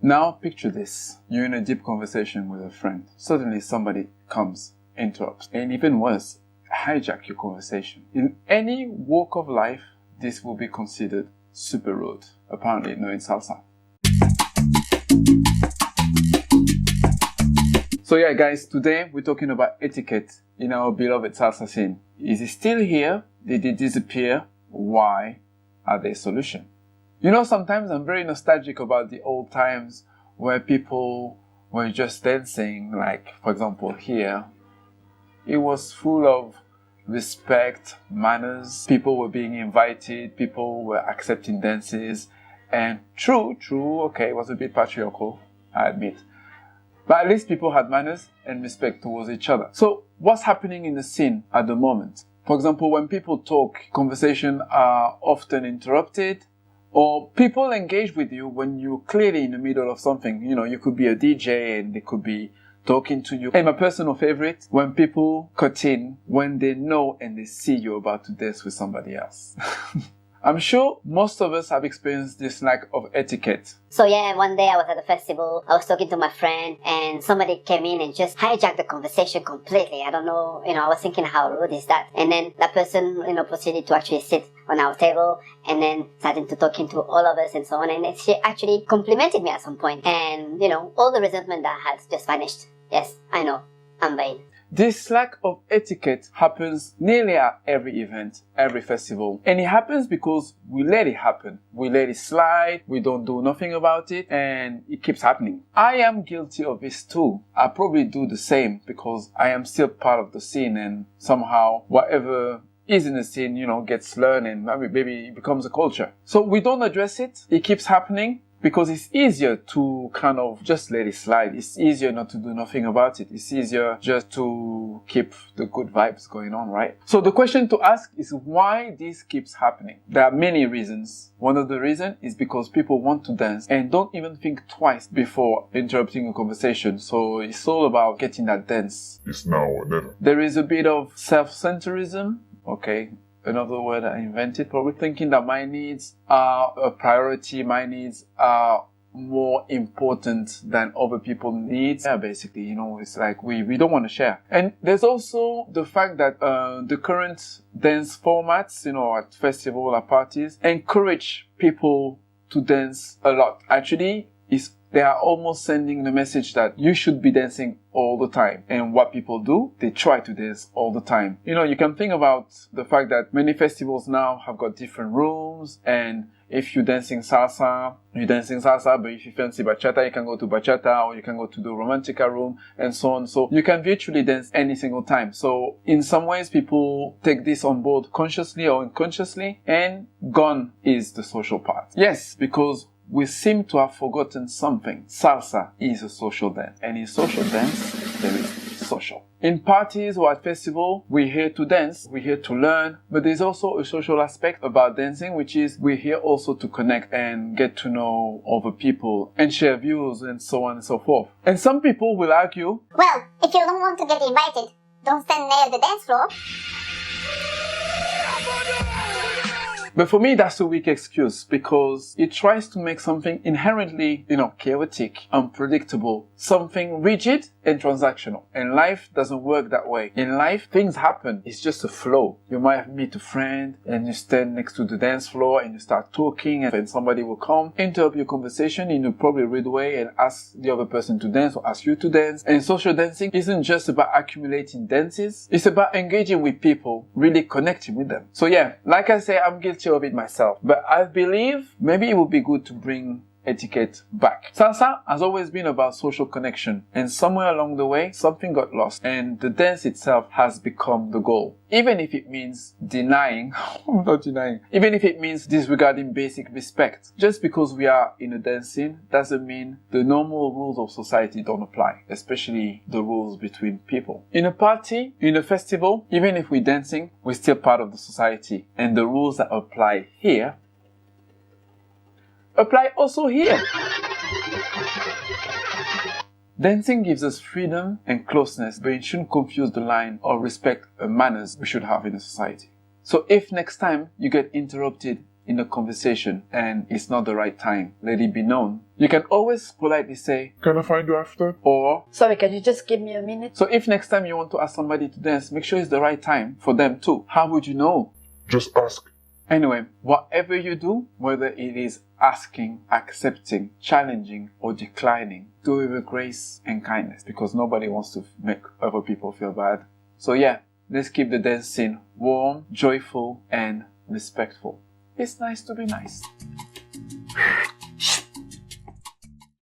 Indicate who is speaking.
Speaker 1: Now picture this. You're in a deep conversation with a friend. Suddenly somebody comes, interrupts, and even worse, hijack your conversation. In any walk of life, this will be considered super rude. Apparently, no in salsa. So yeah guys, today we're talking about etiquette in our beloved salsa scene. Is it still here? Did it disappear? Why? Are there solutions? You know, sometimes I'm very nostalgic about the old times where people were just dancing, like for example here. It was full of respect, manners, people were being invited, people were accepting dances, and true, okay, it was a bit patriarchal, I admit. But at least people had manners and respect towards each other. So what's happening in the scene at the moment? For example, when people talk, conversations are often interrupted, or people engage with you when you're clearly in the middle of something. You know, you could be a DJ and they could be talking to you. And my personal favorite, when people cut in, when they know and they see you're about to dance with somebody else. I'm sure most of us have experienced this lack of etiquette.
Speaker 2: So yeah, one day I was at a festival, I was talking to my friend and somebody came in and just hijacked the conversation completely. I don't know, I was thinking how rude is that? And then that person, proceeded to actually sit on our table and then started to talking to all of us and so on. And she actually complimented me at some point. And, all the resentment that I had just vanished. Yes, I know, I'm vain.
Speaker 1: This lack of etiquette happens nearly at every event, every festival. And it happens because we let it happen. We let it slide, we don't do nothing about it, and it keeps happening. I am guilty of this too. I probably do the same because I am still part of the scene, and somehow whatever is in the scene, gets learned and maybe it becomes a culture. So we don't address it. It keeps happening. Because it's easier to kind of just let it slide. It's easier not to do nothing about it. It's easier just to keep the good vibes going on, right? So the question to ask is why this keeps happening. There are many reasons. One of the reasons is because people want to dance and don't even think twice before interrupting a conversation. So it's all about getting that dance.
Speaker 3: It's now or never.
Speaker 1: There is a bit of self-centerism. Okay. Another word I invented, probably thinking that my needs are a priority, my needs are more important than other people's needs. Yeah, basically, it's like we don't want to share. And there's also the fact that the current dance formats, at festival or parties, encourage people to dance a lot. Actually, they are almost sending the message that you should be dancing all the time. And what people do, they try to dance all the time. You can think about the fact that many festivals now have got different rooms, and if you're dancing salsa, but if you fancy bachata, you can go to bachata, or you can go to the romantica room, and so on. So you can virtually dance any single time. So in some ways, people take this on board consciously or unconsciously, and gone is the social part. Yes, because we seem to have forgotten something. Salsa is a social dance. And in social dance, there is social. In parties or at festival, we're here to dance, we're here to learn, but there's also a social aspect about dancing, which is we're here also to connect and get to know other people and share views and so on and so forth. And some people will argue,
Speaker 4: well, if you don't want to get invited, don't stand near the dance floor.
Speaker 1: But for me, that's a weak excuse because it tries to make something inherently, chaotic, unpredictable, something rigid and transactional. And life doesn't work that way. In life, things happen. It's just a flow. You might meet a friend and you stand next to the dance floor and you start talking, and then somebody will come, interrupt your conversation in a probably rude way and ask the other person to dance or ask you to dance. And social dancing isn't just about accumulating dances. It's about engaging with people, really connecting with them. So yeah, like I say, I'm guilty of it myself, but I believe maybe it would be good to bring etiquette back. Salsa has always been about social connection, and somewhere along the way something got lost and the dance itself has become the goal. Even if it means denying, even if it means disregarding basic respect. Just because we are in a dance scene doesn't mean the normal rules of society don't apply, especially the rules between people. In a party, in a festival, even if we're dancing, we're still part of the society, and the rules that apply here apply also here. Dancing gives us freedom and closeness, but it shouldn't confuse the line or respect and manners we should have in a society. So if next time you get interrupted in a conversation and it's not the right time, let it be known. You can always politely say, "Can I find you after?" Or,
Speaker 3: "Sorry, can you just give me a minute?"
Speaker 1: So if next time you want to ask somebody to dance, make sure it's the right time for them too. How would you know?
Speaker 5: Just ask.
Speaker 1: Anyway, whatever you do, whether it is asking, accepting, challenging, or declining, do it with grace and kindness, because nobody wants to make other people feel bad. So yeah, let's keep the dance scene warm, joyful, and respectful. It's nice to be nice.